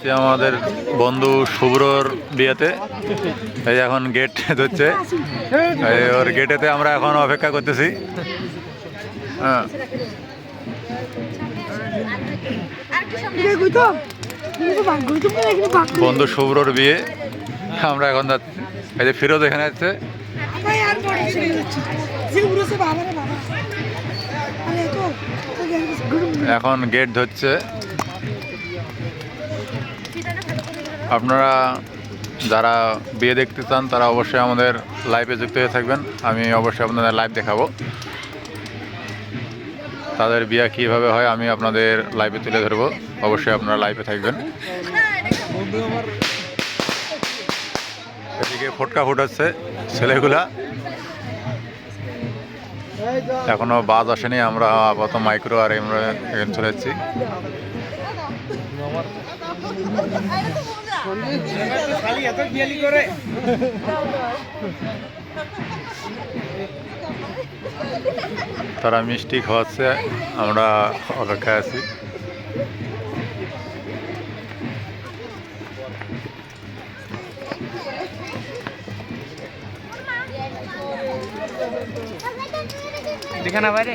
আমাদের বন্ধু শুভ্রর বিয়েতে এই এখন গেট ধরছে, ওর গেটেতে আমরা এখন অপেক্ষা করতেছি। হ্যাঁ, বন্ধু শুভ্রর বিয়ে, আমরা এখন যাচ্ছি। এই যে ফিরোজ এখানে আছে। এখন গেট ধরছে। আপনারা যারা বিয়ে দেখতে চান তারা অবশ্যই আমাদের লাইভে যুক্ত হয়ে থাকবেন। আমি অবশ্যই আপনাদের লাইভ দেখাবো, তাদের বিয়ে কীভাবে হয় আমি আপনাদের লাইভে তুলে ধরবো। অবশ্যই আপনারা লাইভে থাকবেন। এদিকে ফটকা ফুটাচ্ছে ছেলেগুলা, এখনো বাজ আসেনি। আমরা আপাতত মাইক্রো আর আমরা এখানে চলে যাচ্ছি। তারা মিষ্টি খাওয়াচ্ছে, আমরা অপেক্ষায় আছি। দেখা না বাইরে